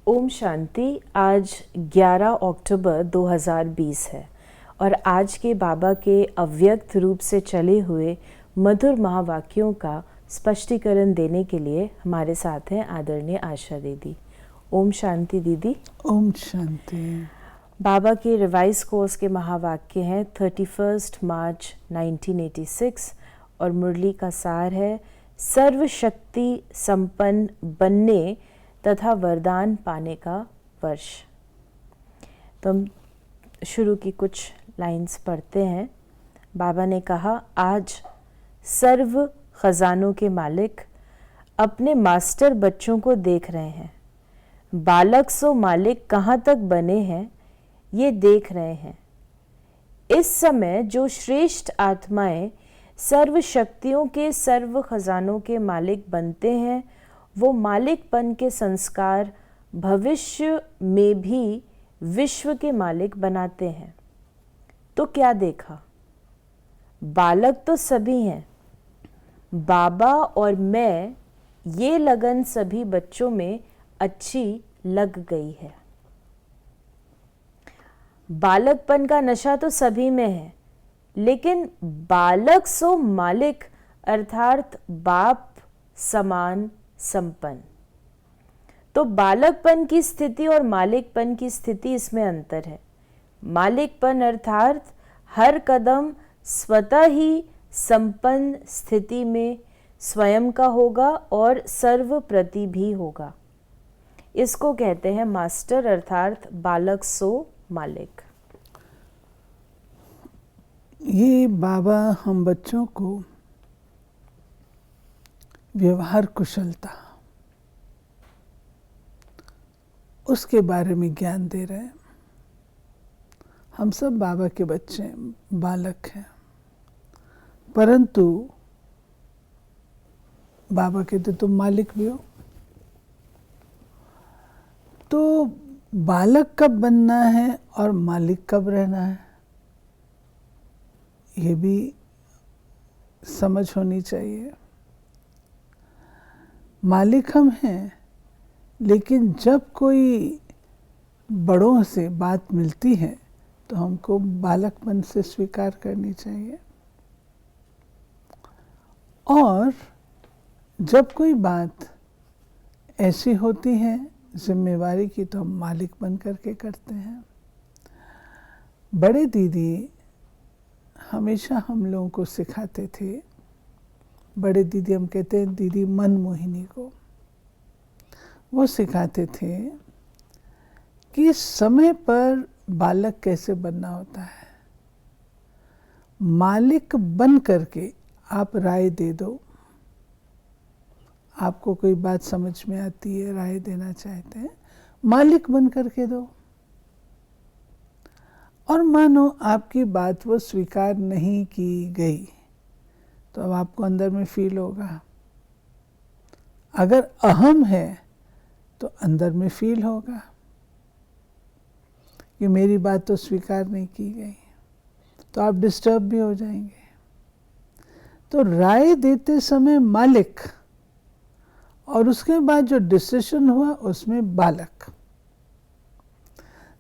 ओम शांति। आज 11 अक्टूबर 2020 है और आज के बाबा के अव्यक्त रूप से चले हुए मधुर महावाक्यों का स्पष्टीकरण देने के लिए हमारे साथ हैं आदरणीय आशा दीदी। ओम शांति दीदी। ओम शांति। बाबा के रिवाइज कोर्स के महावाक्य हैं 31 मार्च 1986 और मुरली का सार है सर्वशक्ति संपन्न बनने तथा वरदान पाने का वर्ष। तो हम शुरू की कुछ लाइंस पढ़ते हैं। बाबा ने कहा, आज सर्व खजानों के मालिक अपने मास्टर बच्चों को देख रहे हैं। बालक सो मालिक कहाँ तक बने हैं ये देख रहे हैं। इस समय जो श्रेष्ठ आत्माएं सर्व शक्तियों के सर्व खजानों के मालिक बनते हैं वो मालिकपन के संस्कार भविष्य में भी विश्व के मालिक बनाते हैं। तो क्या देखा, बालक तो सभी हैं, बाबा और मैं, ये लगन सभी बच्चों में अच्छी लग गई है। बालकपन का नशा तो सभी में है, लेकिन बालक सो मालिक अर्थात बाप समान संपन्न। तो बालकपन की स्थिति और मालिकपन की स्थिति इसमें अंतर है। मालिकपन अर्थात हर कदम स्वतः ही संपन्न स्थिति में स्वयं का होगा और सर्व प्रति भी होगा। इसको कहते हैं मास्टर अर्थात बालक सो मालिक। ये बाबा हम बच्चों को व्यवहार कुशलता उसके बारे में ज्ञान दे रहे हैं। हम सब बाबा के बच्चे हैं, बालक हैं, परंतु बाबा कहते तुम मालिक भी हो। तो बालक कब बनना है और मालिक कब रहना है ये भी समझ होनी चाहिए। मालिक हम हैं, लेकिन जब कोई बड़ों से बात मिलती है तो हमको बालकपन से स्वीकार करनी चाहिए, और जब कोई बात ऐसी होती है जिम्मेवारी की तो हम मालिक बन करके करते हैं। बड़े दीदी हमेशा हम लोगों को सिखाते थे, बड़े दीदी हम कहते हैं दीदी मनमोहिनी को, वो सिखाते थे कि समय पर बालक कैसे बनना होता है। मालिक बन करके आप राय दे दो। आपको कोई बात समझ में आती है, राय देना चाहते हैं, मालिक बन करके दो। और मानो आपकी बात वो स्वीकार नहीं की गई तो अब आपको अंदर में फील होगा। अगर अहम है तो अंदर में फील होगा कि मेरी बात तो स्वीकार नहीं की गई, तो आप डिस्टर्ब भी हो जाएंगे। तो राय देते समय मालिक, और उसके बाद जो डिसीजन हुआ उसमें बालक।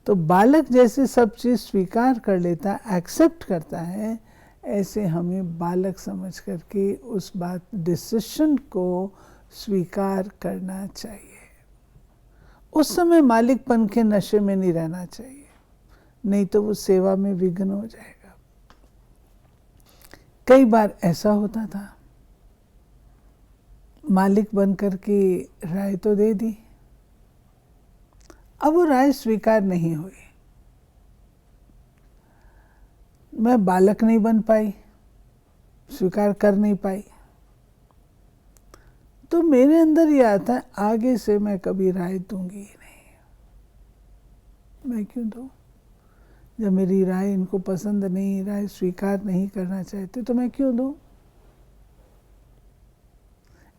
तो बालक जैसे सब चीज़ स्वीकार कर लेता है, एक्सेप्ट करता है, ऐसे हमें बालक समझ करके उस बात डिसीजन को स्वीकार करना चाहिए। उस समय मालिकपन के नशे में नहीं रहना चाहिए, नहीं तो वो सेवा में विघ्न हो जाएगा। कई बार ऐसा होता था, मालिक बन करके राय तो दे दी, अब वो राय स्वीकार नहीं हुई। मैं बालक नहीं बन पाई, स्वीकार कर नहीं पाई, तो मेरे अंदर ये आता है आगे से मैं कभी राय दूंगी ही नहीं। मैं क्यों दूं? जब मेरी राय इनको पसंद नहीं, राय स्वीकार नहीं करना चाहते, तो मैं क्यों दूं?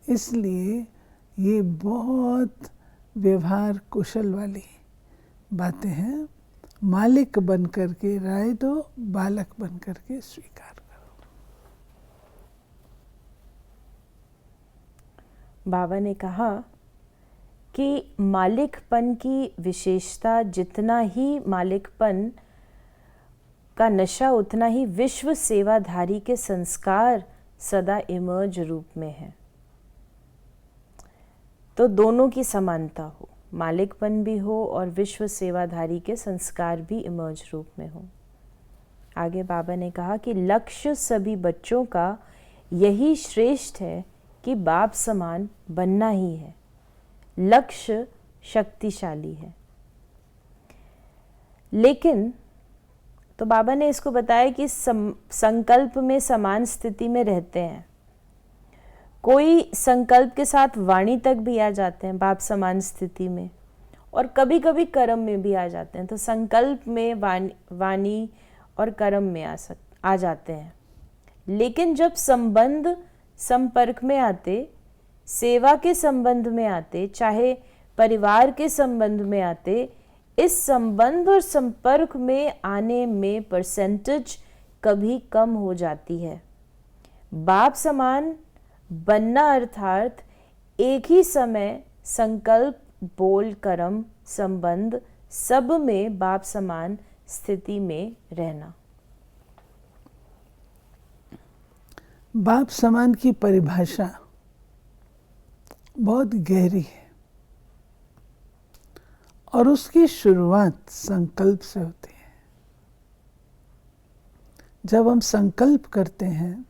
इसलिए ये बहुत व्यवहार कुशल वाली बातें हैं। मालिक बन करके राय दो, बालक बन करके स्वीकार करो। बाबा ने कहा कि मालिकपन की विशेषता जितना ही मालिकपन का नशा उतना ही विश्व सेवाधारी के संस्कार सदा इमर्ज रूप में है। तो दोनों की समानता हो, मालिकपन भी हो और विश्व सेवाधारी के संस्कार भी इमर्ज रूप में हो। आगे बाबा ने कहा कि लक्ष्य सभी बच्चों का यही श्रेष्ठ है कि बाप समान बनना ही है। लक्ष्य शक्तिशाली है, लेकिन तो बाबा ने इसको बताया कि संकल्प में समान स्थिति में रहते हैं। कोई संकल्प के साथ वाणी तक भी आ जाते हैं बाप समान स्थिति में, और कभी कभी कर्म में भी आ जाते हैं। तो संकल्प में वाणी और कर्म में आ जाते हैं, लेकिन जब संबंध संपर्क में आते, सेवा के संबंध में आते, चाहे परिवार के संबंध में आते, इस संबंध और संपर्क में आने में परसेंटेज कभी कम हो जाती है। बाप समान बनना अर्थात एक ही समय संकल्प, बोल, कर्म, संबंध सब में बाप समान स्थिति में रहना। बाप समान की परिभाषा बहुत गहरी है और उसकी शुरुआत संकल्प से होती है। जब हम संकल्प करते हैं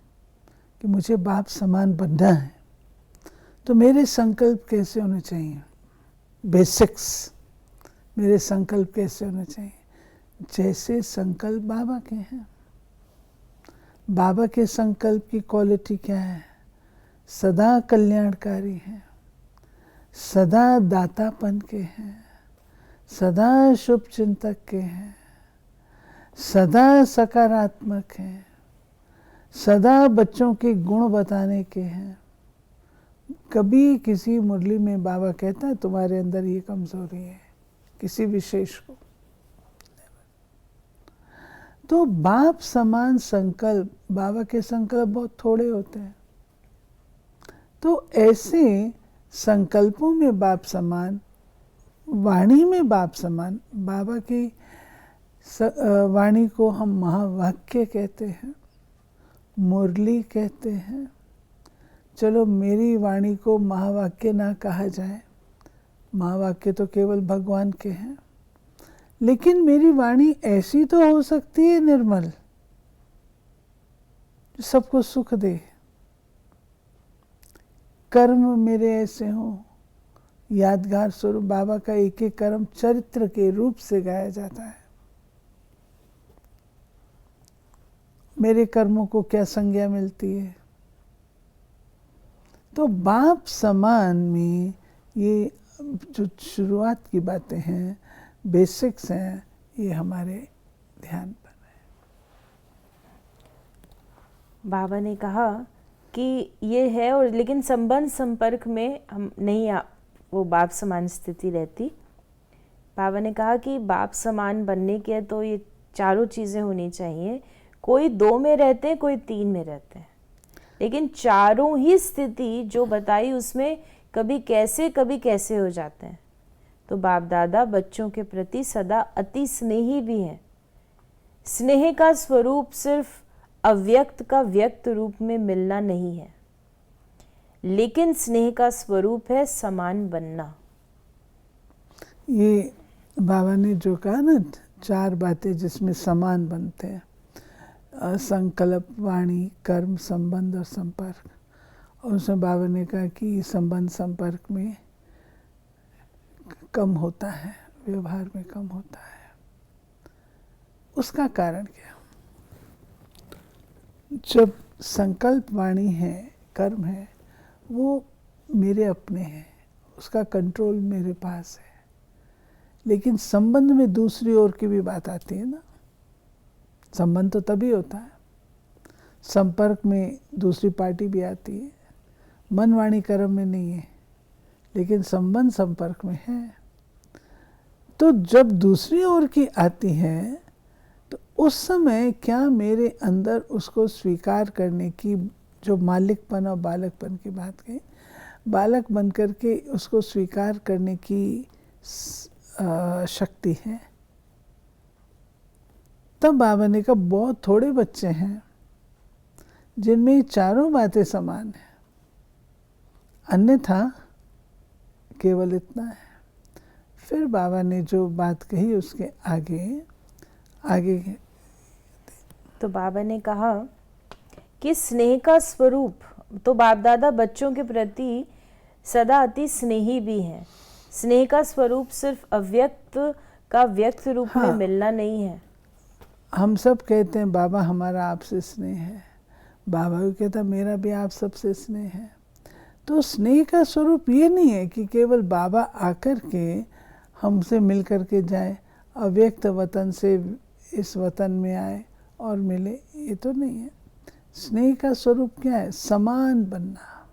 कि मुझे बाप समान बनना है, तो मेरे संकल्प कैसे होने चाहिए? बेसिक्स मेरे संकल्प कैसे होने चाहिए? जैसे संकल्प बाबा के हैं। बाबा के संकल्प की क्वालिटी क्या है? सदा कल्याणकारी है, सदा दातापन के हैं, सदा शुभ चिंतक के हैं, सदा सकारात्मक हैं, सदा बच्चों के गुण बताने के हैं। कभी किसी मुरली में बाबा कहता है तुम्हारे अंदर ये कमजोरी है, किसी विशेष को। तो बाप समान संकल्प, बाबा के संकल्प बहुत थोड़े होते हैं। तो ऐसे संकल्पों में बाप समान, वाणी में बाप समान। बाबा की वाणी को हम महावाक्य कहते हैं, मुरली कहते हैं। चलो मेरी वाणी को महावाक्य ना कहा जाए, महावाक्य तो केवल भगवान के हैं, लेकिन मेरी वाणी ऐसी तो हो सकती है निर्मल, जो सबको सुख दे। कर्म मेरे ऐसे हों यादगार स्वरूप। बाबा का एक एक कर्म चरित्र के रूप से गाया जाता है। मेरे कर्मों को क्या संज्ञा मिलती है? तो बाप समान में ये जो शुरुआत की बातें हैं, बेसिक्स हैं, ये हमारे ध्यान पर है। बाबा ने कहा कि ये है, और लेकिन संबंध संपर्क में हम नहीं वो बाप समान स्थिति रहती। बाबा ने कहा कि बाप समान बनने के तो ये चारों चीज़ें होनी चाहिए। कोई 2 में रहते हैं, कोई 3 में रहते हैं, लेकिन चारों ही स्थिति जो बताई उसमें कभी कैसे हो जाते हैं। तो बाप दादा बच्चों के प्रति सदा अति स्नेही भी हैं। स्नेह का स्वरूप सिर्फ अव्यक्त का व्यक्त रूप में मिलना नहीं है, लेकिन स्नेह का स्वरूप है समान बनना। ये बाबा ने जो कहा ना, 4 बातें जिसमें समान बनते हैं, संकल्प, वाणी, कर्म, संबंध और संपर्क। और उसमें बाबा ने कहा कि संबंध संपर्क में कम होता है, व्यवहार में कम होता है। उसका कारण क्या? जब संकल्प, वाणी है, कर्म है, वो मेरे अपने हैं, उसका कंट्रोल मेरे पास है। लेकिन संबंध में दूसरी ओर की भी बात आती है ना। संबंध तो तभी होता है, संपर्क में दूसरी पार्टी भी आती है। मन, वाणी, कर्म में नहीं है, लेकिन संबंध संपर्क में है। तो जब दूसरी ओर की आती है, तो उस समय क्या मेरे अंदर उसको स्वीकार करने की, जो मालिकपन और बालकपन की बात कही, बालक बन करके उसको स्वीकार करने की शक्ति है। तब बाबा ने कहा बहुत थोड़े बच्चे हैं जिनमें ये चारों बातें समान हैं, अन्यथा केवल इतना है। फिर बाबा ने जो बात कही उसके आगे तो बाबा ने कहा कि स्नेह का स्वरूप तो बाप दादा बच्चों के प्रति सदा अति स्नेही भी हैं। स्नेह का स्वरूप सिर्फ अव्यक्त का व्यक्त रूप में मिलना नहीं है। हम सब कहते हैं बाबा हमारा आपसे स्नेह है, बाबा भी कहता मेरा भी आप सबसे स्नेह है। तो स्नेह का स्वरूप ये नहीं है कि केवल बाबा आकर के हमसे मिल कर के जाए, अव्यक्त वतन से इस वतन में आए और मिले, ये तो नहीं है। स्नेह का स्वरूप क्या है? समान बनना,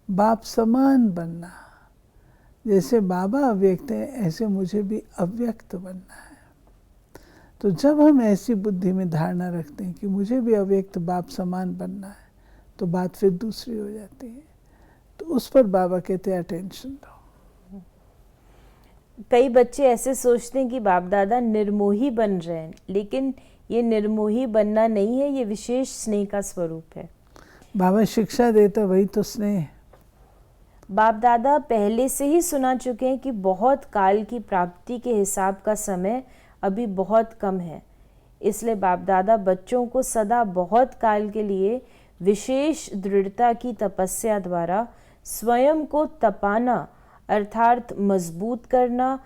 बाप समान बनना। जैसे बाबा अव्यक्त है ऐसे मुझे भी अव्यक्त बनना है। तो जब हम ऐसी बुद्धि में धारणा रखते हैं कि मुझे भी अव्यक्त बाप समान बनना है, तो बात फिर दूसरी हो जाती है। तो उस पर बाबा कहते हैं अटेंशन दो। कई बच्चे ऐसे सोचते हैं कि बाप दादा निर्मोही बन रहे हैं, लेकिन ये निर्मोही बनना नहीं है, ये विशेष स्नेह का स्वरूप है। बाबा शिक्षा देता वही तो स्नेह है। बाप दादा पहले से ही सुना चुके हैं कि बहुत काल की प्राप्ति के हिसाब का समय अभी बहुत कम है, इसलिए बाप दादा बच्चों को सदा बहुत काल के लिए विशेष दृढ़ता की तपस्या द्वारा स्वयं को तपाना अर्थात मजबूत करना,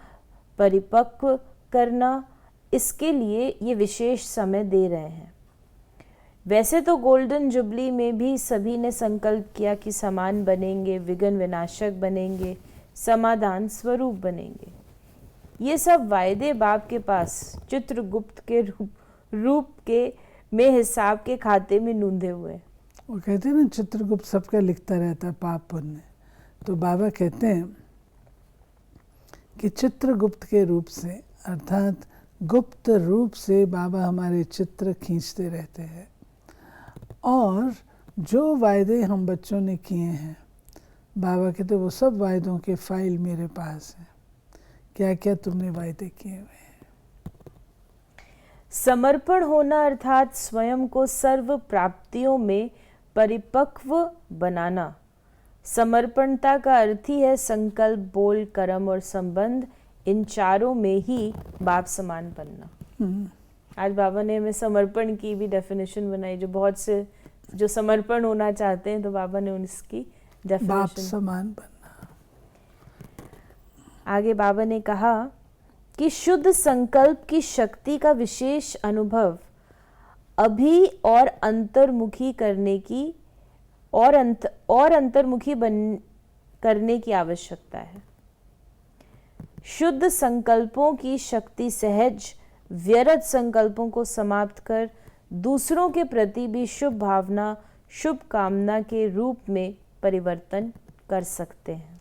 परिपक्व करना, इसके लिए ये विशेष समय दे रहे हैं। वैसे तो गोल्डन जुबली में भी सभी ने संकल्प किया कि समान बनेंगे, विघ्न विनाशक बनेंगे, समाधान स्वरूप बनेंगे। ये सब वायदे बाप के पास चित्रगुप्त के रूप के में हिसाब के खाते में नूंदे हुए। वो कहते हैं ना चित्रगुप्त सबका लिखता रहता है पाप पुण्य। तो बाबा कहते हैं कि चित्रगुप्त के रूप से अर्थात गुप्त रूप से बाबा हमारे चित्र खींचते रहते हैं, और जो वायदे हम बच्चों ने किए हैं बाबा कहते वो सब वायदों के फाइल मेरे पास है। क्या क्या तुमने वायदे किए हुए हैं। समर्पण होना अर्थात स्वयं को सर्व प्राप्तियों में परिपक्व बनाना। समर्पणता का अर्थ ही है संकल्प, बोल, कर्म और संबंध, इन चारों में ही बाप समान बनना। आज बाबा ने हमें समर्पण की भी डेफिनेशन बनाई, जो बहुत से जो समर्पण होना चाहते हैं तो बाबा ने उसकी डेफिनेशन बाप समान बनना। आगे बाबा ने कहा कि शुद्ध संकल्प की शक्ति का विशेष अनुभव अभी और अंतर्मुखी करने की और अंतर्मुखी करने की आवश्यकता है। शुद्ध संकल्पों की शक्ति सहज व्यर्थ संकल्पों को समाप्त कर दूसरों के प्रति भी शुभ भावना, शुभ कामना के रूप में परिवर्तन कर सकते हैं।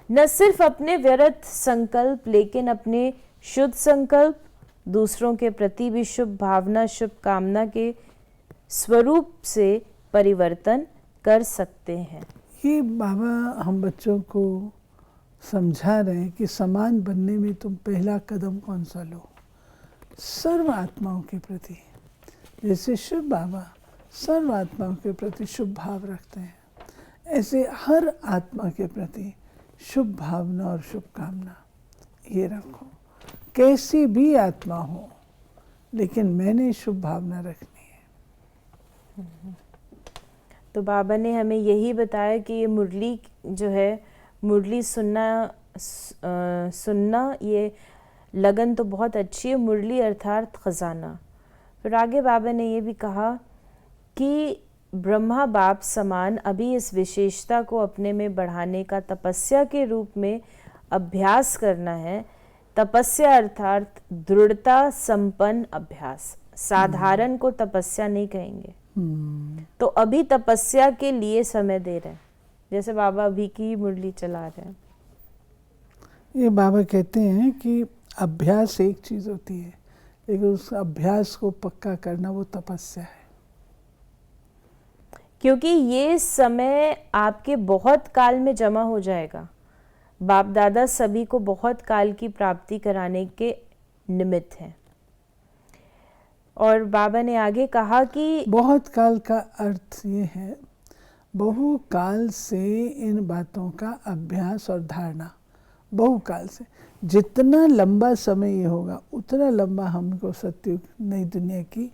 न सिर्फ अपने व्यर्थ संकल्प लेकिन अपने शुद्ध संकल्प, दूसरों के प्रति भी शुभ भावना, शुभ कामना के स्वरूप से परिवर्तन कर सकते हैं। ये बाबा हम बच्चों को समझा रहे हैं कि समान बनने में तुम पहला कदम कौन सा लो। सर्व आत्माओं के प्रति, जैसे शिव बाबा सर्व आत्माओं के प्रति शुभ भाव रखते हैं, ऐसे हर आत्मा के प्रति शुभ भावना और शुभकामना ये रखो। कैसी भी आत्मा हो, लेकिन मैंने शुभ भावना रखनी है। तो बाबा ने हमें यही बताया कि ये मुरली जो है, मुरली सुनना ये लगन तो बहुत अच्छी है, मुरली अर्थात खजाना। फिर आगे बाबा ने ये भी कहा कि ब्रह्मा बाप समान अभी इस विशेषता को अपने में बढ़ाने का तपस्या के रूप में अभ्यास करना है। तपस्या अर्थात दृढ़ता संपन्न अभ्यास, साधारण को तपस्या नहीं कहेंगे। तो अभी तपस्या के लिए समय दे रहे हैं, जैसे बाबा अभी की मुरली चला रहे हैं। ये बाबा कहते हैं कि अभ्यास एक चीज़ होती है, लेकिन उस अभ्यास को पक्का करना वो तपस्या है। क्योंकि ये समय आपके बहुत काल में जमा हो जाएगा। बाप दादा सभी को बहुत काल की प्राप्ति कराने के निमित्त हैं। और बाबा ने आगे कहा कि बहुत काल का अर्थ ये है, बहु काल से इन बातों का अभ्यास और धारणा, बहु काल से, जितना लंबा समय ये होगा उतना लंबा हमको सत्युग नई दुनिया की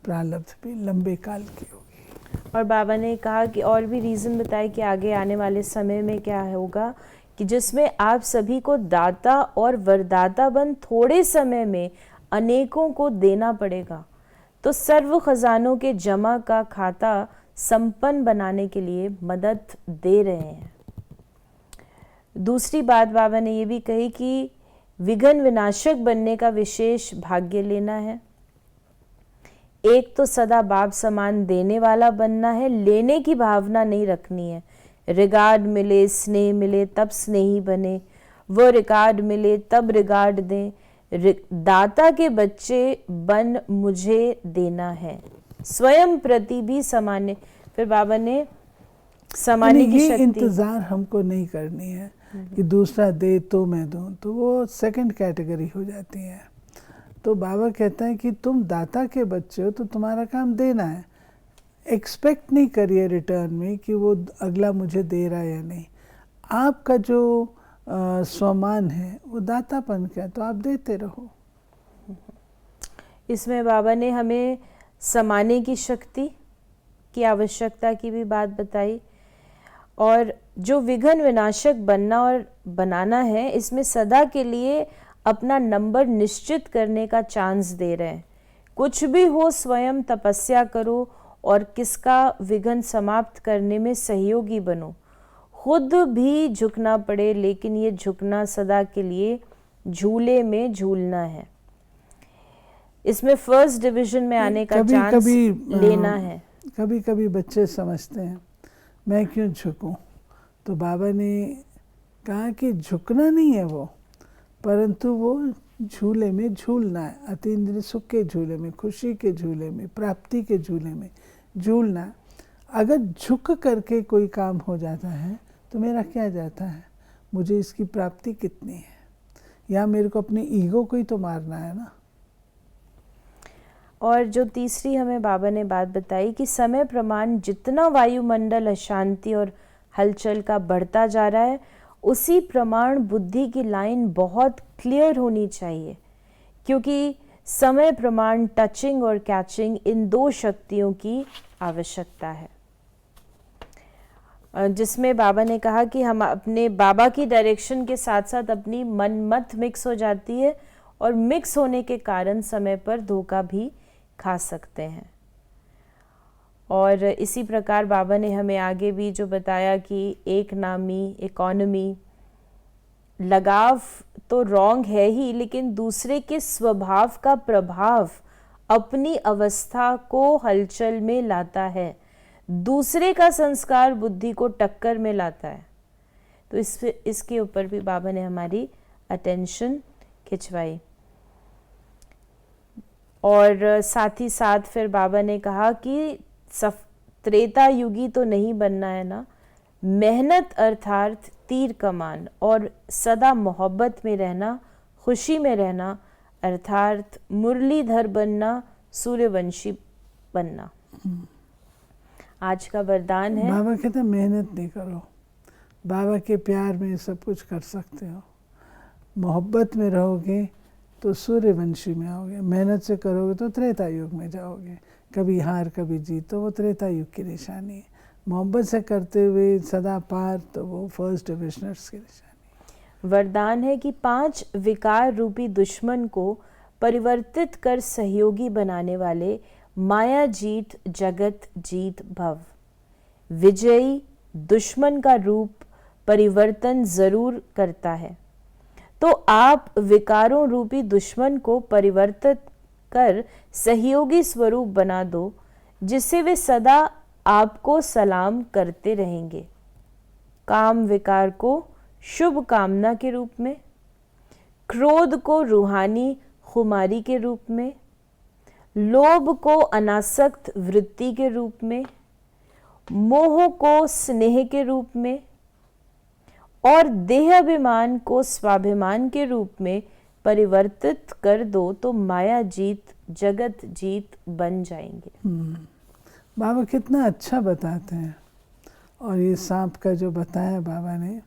प्रारब्ध भी लंबे काल की होगी। और बाबा ने कहा कि और भी रीज़न बताए कि आगे आने वाले समय में क्या होगा कि जिसमें आप सभी को दाता और वरदाता बन थोड़े समय में अनेकों को देना पड़ेगा। तो सर्व खजानों के जमा का खाता संपन्न बनाने के लिए मदद दे रहे हैं। दूसरी बात बाबा ने ये भी कही कि विघ्न विनाशक बनने का विशेष भाग्य लेना है। एक तो सदा बाप समान देने वाला बनना है, लेने की भावना नहीं रखनी है। रिगार्ड मिले, स्नेह मिले तब स्नेही बने, वो रिगार्ड मिले तब रिगार्ड दें। दाता के बच्चे बन मुझे देना है, स्वयं प्रति भी समान्य। फिर बाबा ने समान्य की शक्ति, इंतजार हमको नहीं करनी है कि दूसरा दे तो मैं दूं, तो वो सेकंड कैटेगरी हो जाती है। तो बाबा कहता है कि तुम दाता के बच्चे हो तो तुम्हारा काम देना है। एक्सपेक्ट नहीं करिए रिटर्न में कि वो अगला मुझे दे रहा है या नहीं। आपका जो स्वमान है वो दातापन का है, तो आप देते रहो। इसमें बाबा ने हमें समाने की शक्ति की आवश्यकता की भी बात बताई। और जो विघ्न विनाशक बनना और बनाना है, इसमें सदा के लिए अपना नंबर निश्चित करने का चांस दे रहे हैं। कुछ भी हो स्वयं तपस्या करो और किसका विघ्न समाप्त करने में सहयोगी बनो। खुद भी झुकना पड़े, लेकिन ये झुकना सदा के लिए झूले में झूलना है। इसमें फर्स्ट डिवीजन में आने का चांस लेना है। कभी कभी बच्चे समझते हैं मैं क्यों झुकूं, तो बाबा ने कहा कि झुकना नहीं है वो, परंतु वो झूले में झूलना है। अतीन्द्रिय सुख के झूले में, खुशी के झूले में, प्राप्ति के झूले में झूलना। अगर झुक करके कोई काम हो जाता है तो मेरा क्या जाता है, मुझे इसकी प्राप्ति कितनी है, या मेरे को अपनी ईगो को ही तो मारना है ना। और जो तीसरी हमें बाबा ने बात बताई कि समय प्रमाण जितना वायुमंडल अशांति और हलचल का बढ़ता जा रहा है, उसी प्रमाण बुद्धि की लाइन बहुत क्लियर होनी चाहिए, क्योंकि समय प्रमाण टचिंग और कैचिंग इन दो शक्तियों की आवश्यकता है। जिसमें बाबा ने कहा कि हम अपने बाबा की डायरेक्शन के साथ साथ अपनी मन मत मिक्स हो जाती है, और मिक्स होने के कारण समय पर धोखा भी खा सकते हैं। और इसी प्रकार बाबा ने हमें आगे भी जो बताया कि एक नामी इकोनॉमी, लगाव तो रॉन्ग है ही, लेकिन दूसरे के स्वभाव का प्रभाव अपनी अवस्था को हलचल में लाता है, दूसरे का संस्कार बुद्धि को टक्कर में लाता है। तो इसके ऊपर भी बाबा ने हमारी अटेंशन खिंचवाई। और साथ ही साथ फिर बाबा ने कहा कि त्रेता युगी तो नहीं बनना है ना, मेहनत अर्थात तीर कमान, और सदा मोहब्बत में रहना, खुशी में रहना, अर्थात मुरलीधर बनना, सूर्यवंशी बनना आज का वरदान है। बाबा कहते हैं मेहनत नहीं करो, बाबा के प्यार में सब कुछ कर सकते हो। मोहब्बत में रहोगे तो सूर्यवंशी में आओगे, मेहनत से करोगे तो त्रेता युग में जाओगे। कभी हार कभी जीत, तो वो त्रेता युग की निशानी है। मोहब्बत से करते हुए सदा पार, तो वो फर्स्ट डिविजनर्स की निशानी। वरदान है कि 5 विकार रूपी दुश्मन को परिवर्तित कर सहयोगी बनाने वाले माया जीत जगत जीत भव। विजयी दुश्मन का रूप परिवर्तन जरूर करता है, तो आप विकारों रूपी दुश्मन को परिवर्तित कर सहयोगी स्वरूप बना दो, जिससे वे सदा आपको सलाम करते रहेंगे। काम विकार को शुभ कामना के रूप में, क्रोध को रूहानी खुमारी के रूप में, लोभ को अनासक्त वृत्ति के रूप में, मोह को स्नेह के रूप में और देहाभिमान को स्वाभिमान के रूप में परिवर्तित कर दो तो माया जीत जगत जीत बन जाएंगे। बाबा कितना अच्छा बताते हैं। और ये सांप का जो बताया बाबा ने,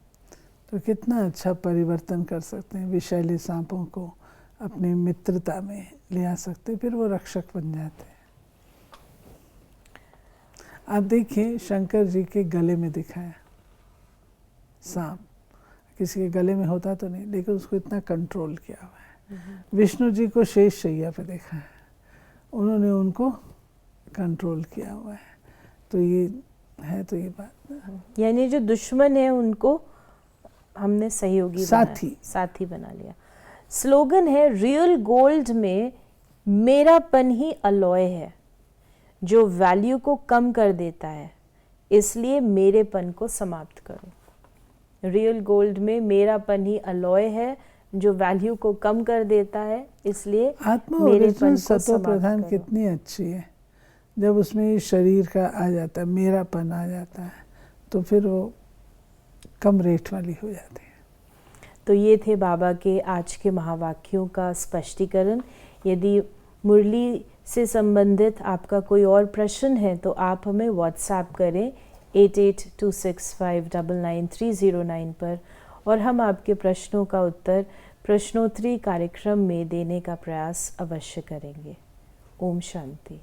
तो कितना अच्छा परिवर्तन कर सकते हैं। विषैले सांपों को अपनी मित्रता में ले आ सकते हैं, फिर वो रक्षक बन जाते हैं। आप देखिए शंकर जी के गले में दिखाया सांप, किसी के गले में होता तो नहीं, लेकिन उसको इतना कंट्रोल किया हुआ है। विष्णु जी को शेष शैया पे देखा है, उन्होंने उनको कंट्रोल किया हुआ है। तो ये है, तो ये बात, यानी जो दुश्मन है उनको हमने सहयोगी साथी बना लिया। स्लोगन है रियल गोल्ड में मेरापन ही अलॉय है जो वैल्यू को कम कर देता है, इसलिए मेरेपन को समाप्त करो। रियल गोल्ड में मेरापन ही अलॉय है जो वैल्यू को कम कर देता है, इसलिए आत्मा मेरेपन को सत्व समाप्त प्रधान करो। कितनी अच्छी है। जब उसमें शरीर का आ जाता है, मेरापन आ जाता है, तो फिर वो कम रेट वाली हो जाती है। तो ये थे बाबा के आज के महावाक्यों का स्पष्टीकरण। यदि मुरली से संबंधित आपका कोई और प्रश्न है तो आप हमें व्हाट्सएप करें 8826599309 पर, और हम आपके प्रश्नों का उत्तर प्रश्नोत्तरी कार्यक्रम में देने का प्रयास अवश्य करेंगे। ओम शांति।